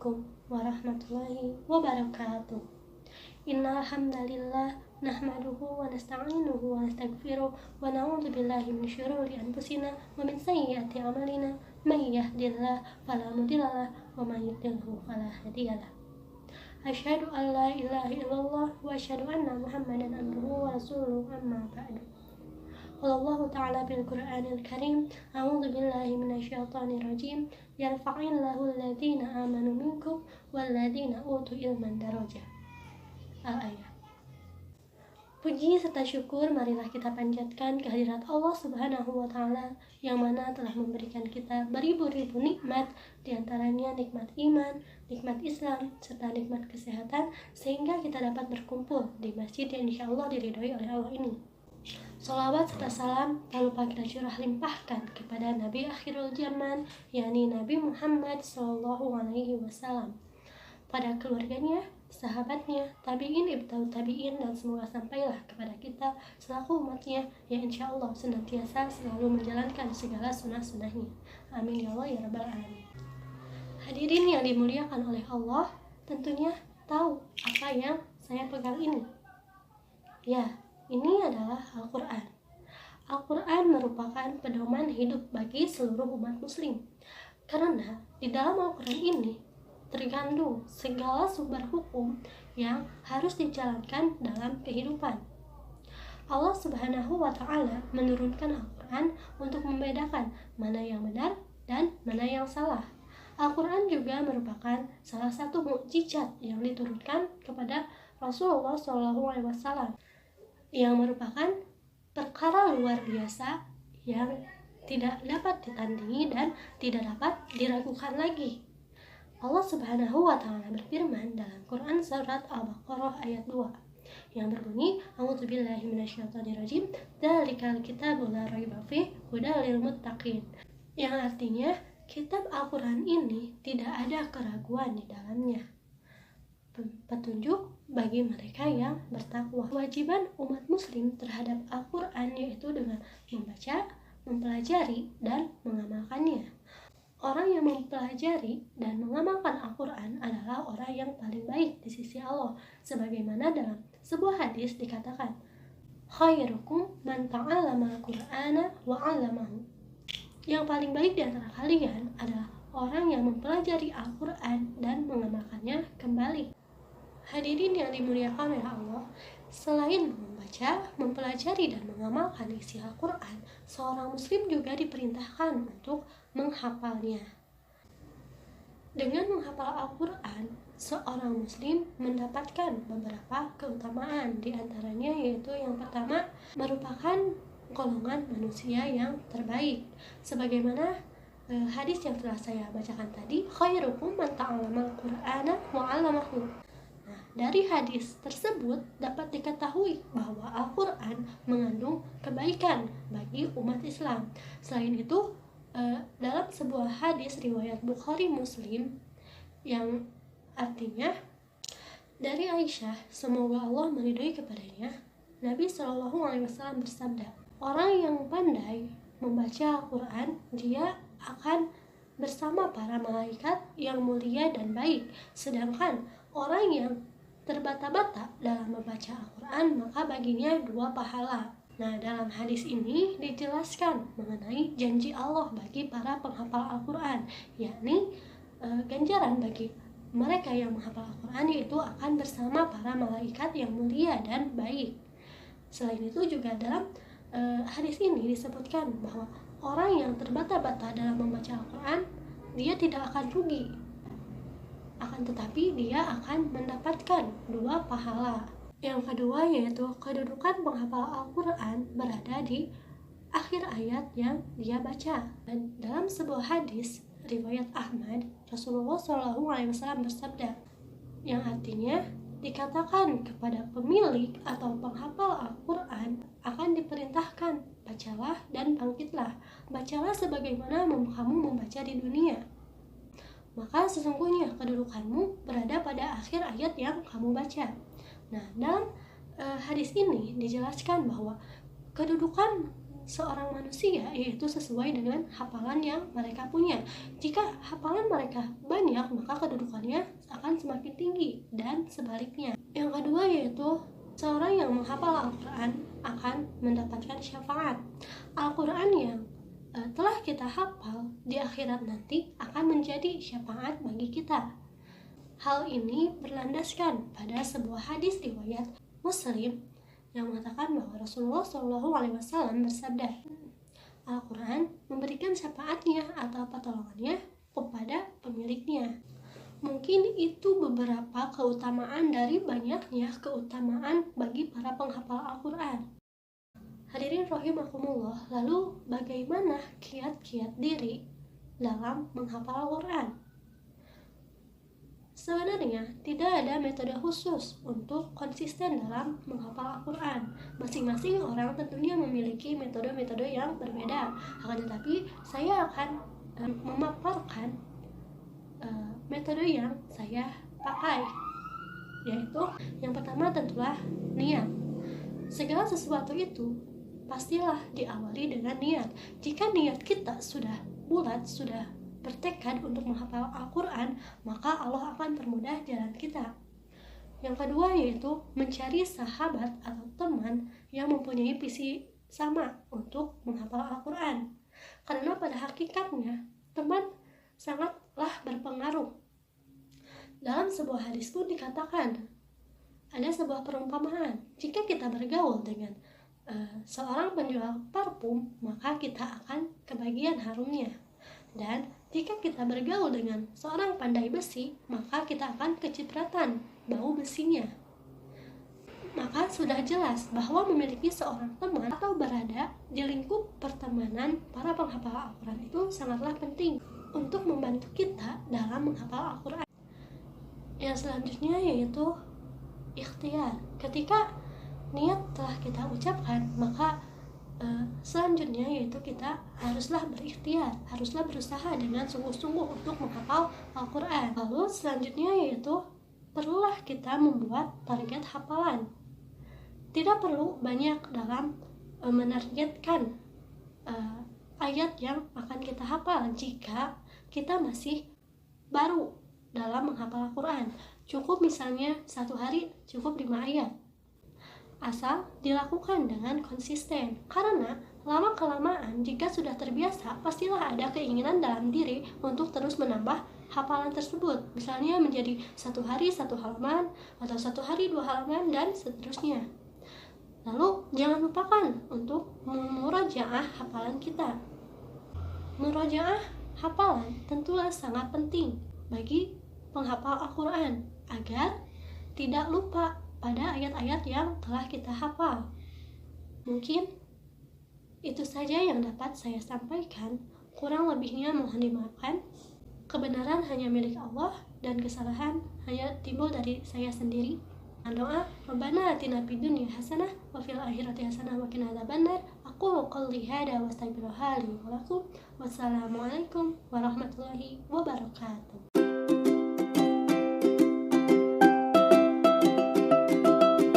Assalamualaikum warahmatullahi wabarakatuh. Innal hamdalillah nahmaduhu wa nasta'inuhu wa nastaghfiruh wa na'udzu billahi min syururi anfusina wa min sayyiati a'malina may yahdihillahu fala mudhillalah wa may yudhlilhu fala hadiyalah. Asyhadu an la ilaha illallah wa asyhadu anna Muhammadan abduhu wa rasuluhu amma ba'du. Allah Ta'ala bil Qur'anil Karim, a'udzu billahi minasyaitonir rajim, yarfa'illahu alladhina amanu minkum walladhina utul ilman darajah. Al-ayat. Puji serta syukur marilah kita panjatkan kehadirat Allah Subhanahu wa Ta'ala yang mana telah memberikan kita beribu-ribu nikmat, diantaranya nikmat iman, nikmat Islam, serta nikmat kesehatan, sehingga kita dapat berkumpul di masjid yang insya Allah diridhoi oleh Allah ini. Salawat serta salam tak lupa kita curah limpahkan kepada Nabi akhirul zaman, yakni Nabi Muhammad SAW, pada keluarganya, sahabatnya, tabi'in, ibtaut tabi'in, dan semoga sampailah kepada kita selaku umatnya yang insya Allah senantiasa selalu menjalankan segala sunnah-sunnahnya. Amin ya Allah ya Rabbal Alamin. Hadirin yang dimuliakan oleh Allah, tentunya tahu apa yang saya pegang ini. Ya, ini adalah Al-Quran. Al-Quran merupakan pedoman hidup bagi seluruh umat muslim. Karena di dalam Al-Quran ini terkandung segala sumber hukum yang harus dijalankan dalam kehidupan. Allah Subhanahu wa Ta'ala menurunkan Al-Quran untuk membedakan mana yang benar dan mana yang salah. Al-Quran juga merupakan salah satu mukjizat yang diturunkan kepada Rasulullah SAW, yang merupakan perkara luar biasa yang tidak dapat ditandingi dan tidak dapat diragukan lagi. Allah Subhanahu wa Ta'ala berfirman dalam Quran surat Al-Baqarah ayat 2 yang berbunyi, A'udzubillahi minasyaitonirrajim, dzalikal kitabu la raiba fihi hudal lil muttaqin, yang artinya kitab Al-Quran ini tidak ada keraguan di dalamnya, petunjuk bagi mereka yang bertakwa. Kewajiban umat muslim terhadap Al-Quran yaitu dengan membaca, mempelajari, dan mengamalkannya. Orang yang mempelajari dan mengamalkan Al-Quran adalah orang yang paling baik di sisi Allah, sebagaimana dalam sebuah hadis dikatakan, khairukum man ta'allama al-Qur'ana wa 'allamahu. Yang paling baik di antara kalian adalah orang yang mempelajari Al-Quran dan mengamalkannya kembali. Hadirin yang dimuliakan oleh Allah, selain membaca, mempelajari, dan mengamalkan isi Al-Quran, seorang muslim juga diperintahkan untuk menghafalnya. Dengan menghafal Al-Quran, seorang muslim mendapatkan beberapa keutamaan, diantaranya yaitu yang pertama, merupakan golongan manusia yang terbaik, sebagaimana hadis yang telah saya bacakan tadi, khairukum man ta'allama al-Qur'ana wa 'allamahu. Nah, dari hadis tersebut dapat diketahui bahwa Al-Quran mengandung kebaikan bagi umat Islam. Selain itu, dalam sebuah hadis riwayat Bukhari Muslim yang artinya dari Aisyah, semoga Allah meridhoi kepadanya, Nabi SAW bersabda, orang yang pandai membaca Al-Quran, dia akan bersama para malaikat yang mulia dan baik. Sedangkan orang yang terbata-bata dalam membaca Al-Quran, maka baginya 2 pahala. Nah, dalam hadis ini dijelaskan mengenai janji Allah bagi para penghafal Al-Quran, yakni ganjaran bagi mereka yang menghafal Al-Quran yaitu akan bersama para malaikat yang mulia dan baik. Selain itu juga dalam hadis ini disebutkan bahwa orang yang terbata-bata dalam membaca Al-Quran, dia tidak akan rugi, akan tetapi dia akan mendapatkan 2 pahala. Yang kedua yaitu kedudukan penghafal Al-Quran berada di akhir ayat yang dia baca. Dan dalam sebuah hadis riwayat Ahmad, Rasulullah SAW bersabda, yang artinya dikatakan kepada pemilik atau penghafal Al-Quran akan diperintahkan, bacalah dan bangkitlah, bacalah sebagaimana kamu membaca di dunia, maka sesungguhnya kedudukanmu berada pada akhir ayat yang kamu baca. Nah, dalam hadis ini dijelaskan bahwa kedudukan seorang manusia yaitu sesuai dengan hafalan yang mereka punya. Jika hafalan mereka banyak, maka kedudukannya akan semakin tinggi, dan sebaliknya. Yang kedua yaitu seorang yang menghafal Al-Quran akan mendapatkan syafaat. Al-Quran yang telah kita hafal di akhirat nanti akan menjadi syafaat bagi kita. Hal ini berlandaskan pada sebuah hadis riwayat Muslim yang mengatakan bahwa Rasulullah SAW bersabda, Al-Quran memberikan syafaatnya atau pertolongannya kepada pemiliknya. Mungkin itu beberapa keutamaan dari banyaknya keutamaan bagi para penghafal Al-Quran. Hadirin rahimakumullah, lalu bagaimana kiat-kiat diri dalam menghafal Al-Quran? Sebenarnya tidak ada metode khusus untuk konsisten dalam menghafal Al-Quran. Masing-masing orang tentunya memiliki metode-metode yang berbeda. Akan tetapi saya akan memaparkan metode yang saya pakai, yaitu yang pertama tentulah niat. Segala sesuatu itu pastilah diawali dengan niat. Jika niat kita sudah bulat, sudah bertekad untuk menghafal Al-Quran, maka Allah akan permudah jalan kita. Yang kedua yaitu mencari sahabat atau teman yang mempunyai visi sama untuk menghafal Al-Quran. Karena pada hakikatnya teman sangatlah berpengaruh. Dalam sebuah hadis pun dikatakan, ada sebuah perumpamaan, jika kita bergaul dengan seorang penjual parfum, maka kita akan kebagian harumnya. Dan jika kita bergaul dengan seorang pandai besi, maka kita akan kecipratan bau besinya. Maka sudah jelas bahwa memiliki seorang teman atau berada di lingkup pertemanan para penghafal Al-Quran itu sangatlah penting untuk membantu kita dalam menghafal Al-Quran. Yang selanjutnya yaitu ikhtiar. Ketika niat telah kita ucapkan, maka selanjutnya yaitu kita haruslah berikhtiar, haruslah berusaha dengan sungguh-sungguh untuk menghafal Al-Quran. Lalu selanjutnya yaitu perlulah kita membuat target hafalan. Tidak perlu banyak dalam menargetkan ayat yang akan kita hafal jika kita masih baru dalam menghafal Al-Quran. Cukup misalnya satu hari cukup 5 ayat, asal dilakukan dengan konsisten. Karena lama-kelamaan jika sudah terbiasa, pastilah ada keinginan dalam diri untuk terus menambah hafalan tersebut. Misalnya menjadi satu hari 1 halaman, atau satu hari 2 halaman, dan seterusnya. Lalu jangan lupakan untuk murajaah hafalan kita. Murajaah hafalan tentulah sangat penting bagi penghafal Al-Quran agar tidak lupa pada ayat-ayat yang telah kita hafal. Mungkin itu saja yang dapat saya sampaikan. Kurang lebihnya mohon dimaafkan. Kebenaran hanya milik Allah dan kesalahan hanya timbul dari saya sendiri. Doa, Rabbana atina fid dunya hasanah wa fil akhirati hasanah wa qina adzabannar. Aqulu qouli hadza wa astaghfirullaha li wa lakum. Wassalamualaikum warahmatullahi wabarakatuh.